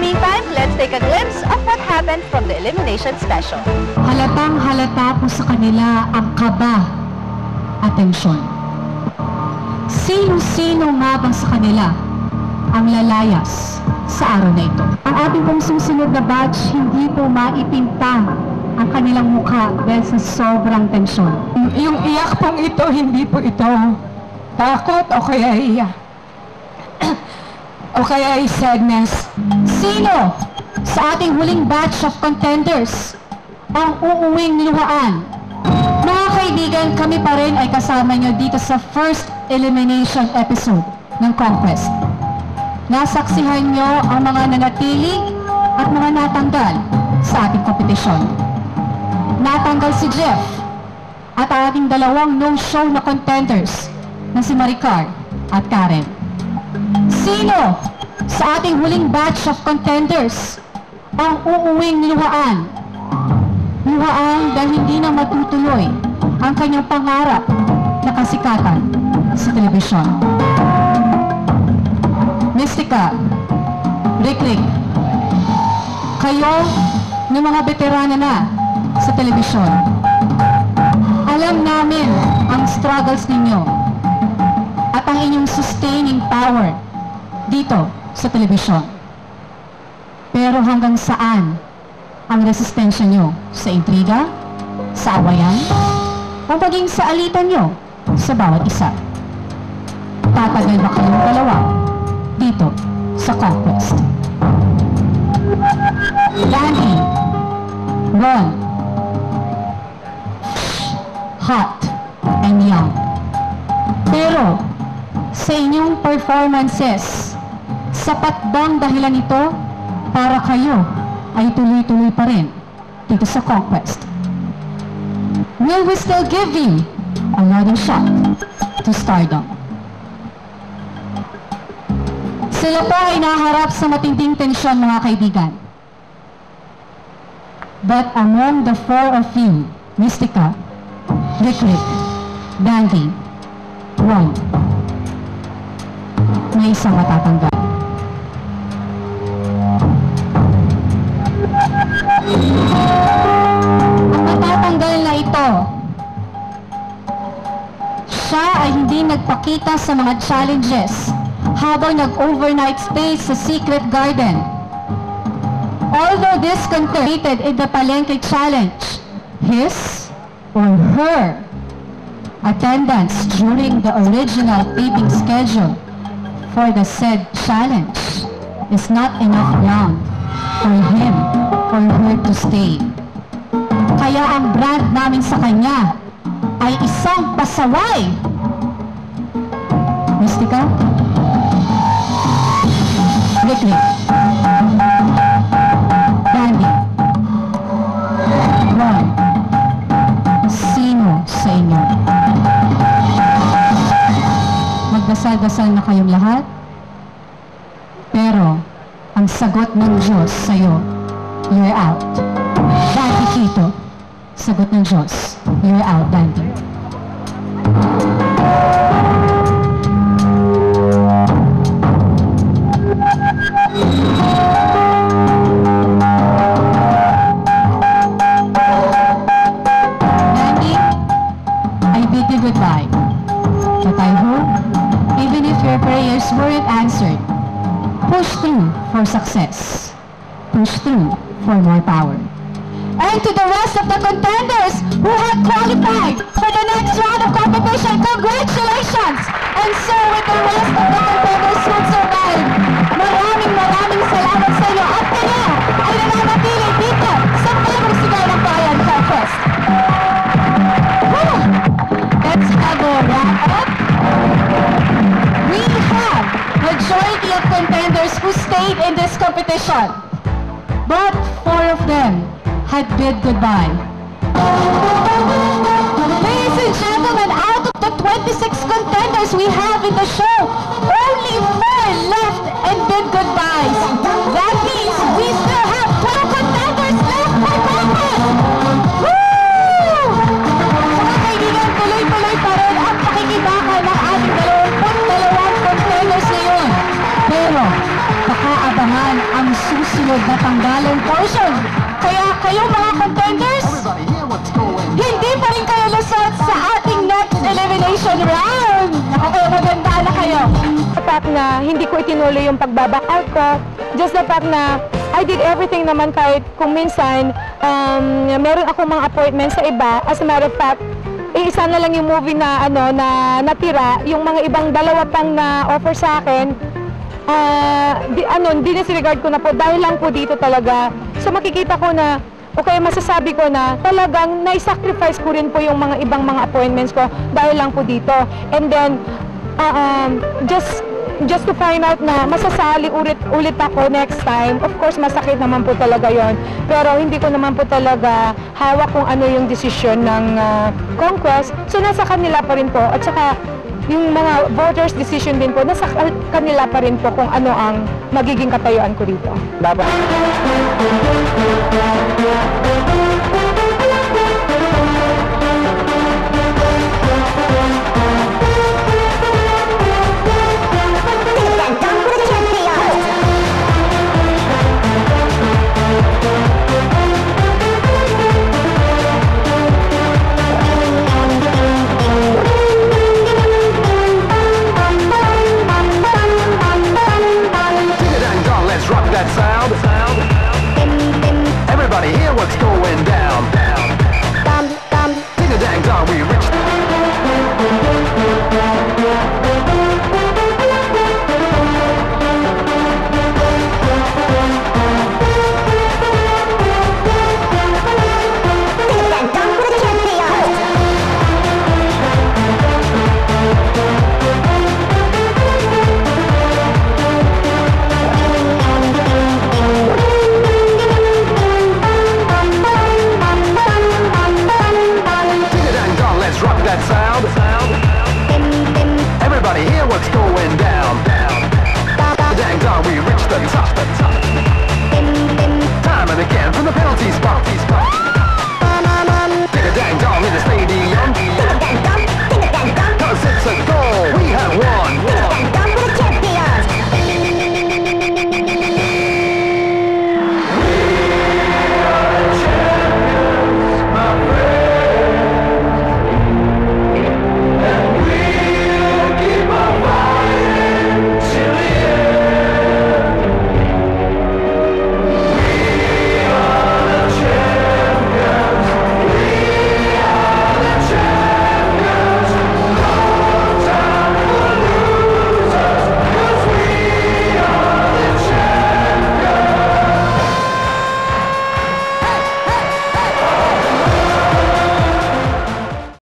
meantime, let's take a glimpse of what happened from the elimination special. Halatang halata po sa kanila ang kaba at tensyon. Sino-sino nga ba sa kanila ang lalayas sa araw na ito? Ang ating pong susunod na batch, hindi po maipinta ang kanilang mukha dahil sa sobrang tensyon. Yung iyak pong ito, hindi po ito takot o kaya iyak. O kaya ay sadness. Sino sa ating huling batch of contenders ang uuwing luhaan? Mga kaibigan, kami pa rin ay kasama nyo dito sa first elimination episode ng Conquest. Nasaksihan nyo ang mga nanatili at mga natanggal sa ating kompetisyon. Natanggal si Jeff at ating dalawang no-show na contenders na si Maricar at Karen. Sino sa ating huling batch of contenders ang uuwing luhaan? Luhaan dahil hindi na matutuloy ang kanyang pangarap na kasikatan sa telebisyon. Mystica, Rick, kayo ng mga veterana na sa telebisyon. Alam namin ang struggles ninyo at ang inyong sustaining power dito sa telebisyon. Pero hanggang saan ang resistensya nyo sa intriga, sa awayan, o maging sa alitan nyo sa bawat isa? Tatagal ba kayong dalawa dito sa Conquest? Danny, Ron, hot and young. Pero sa inyong performances, sapat bang dahilan ito para kayo ay tuloy-tuloy pa rin dito sa Conquest? Will we still give you another shot to stardom? Sila po ay naharap sa matinding tensyon, mga kaibigan. But among the four of you, Mystica, Rick, Dandy, Ron, may isang matatanggal. Ang matatanggal na ito, siya ay hindi nagpakita sa mga challenges habang nag-overnight stay sa Secret Garden. Although this competed in the Palenque Challenge, his or her attendance during the original taping schedule for the said challenge is not enough ground for him or her to stay. Kaya ang brand namin sa kanya ay isang pasaway. Mystica? Rick, Dandy, Ron, sino sa inyo? Magdasal-dasal na kayong lahat, pero ang sagot ng Diyos sa'yo, you're out. Dandy Quito, sagot ng Diyos, you're out, Dandy. Dandy, I bid you goodbye. But I hope, even if your prayers weren't answered, push through for success. Push through for more power. And to the rest of the contenders who have qualified for the next round of competition, congratulations! And so with the rest of the contenders who survived, maraming salamat sa inyo at kayo ay nananatili dito sa Bagong Sigaw ng Bayan Conquest. Let's have a wrap up. We have majority of contenders who stayed in this competition, but 4 of them had bid goodbye. Ladies and gentlemen, out of the 26 contenders we have in the show, only 4 left and bid goodbyes. That means we still have 12 contenders left for Conquest! Woo! Mga kaibigan, tuloy-tuloy pa rin ang pakikibaka ng ating 22 contenders ngayon. Pero, baka abangan ang susunod na tanggalan portion. Kaya kayo mga contenders, hindi pa rin kayo lusot sa ating next elimination round. Maganda na kayo. The fact na hindi ko itinuloy yung pagbaback out ko, just the fact na I did everything naman kahit kung minsan meron akong mga appointments sa iba. As a matter of fact, isa na lang yung movie na na natira, yung mga ibang dalawa pang na offer sa akin, disregard ko na po dahil lang po dito talaga. So makikita ko na okay, masasabi ko na talagang nai-sacrifice ko rin po yung mga ibang mga appointments ko dahil lang po dito. And then just to find out na masasali ulit ako next time. Of course, masakit naman po talaga yon. Pero hindi ko naman po talaga hawak kung ano yung desisyon ng Conquest. So, nasa kanila pa rin po. At saka, yung mga voters' decision din po, nasa kanila pa rin po kung ano ang magiging katayuan ko dito. Dapat. That sound. Everybody hear what's going down. Ding a dang dong, we reached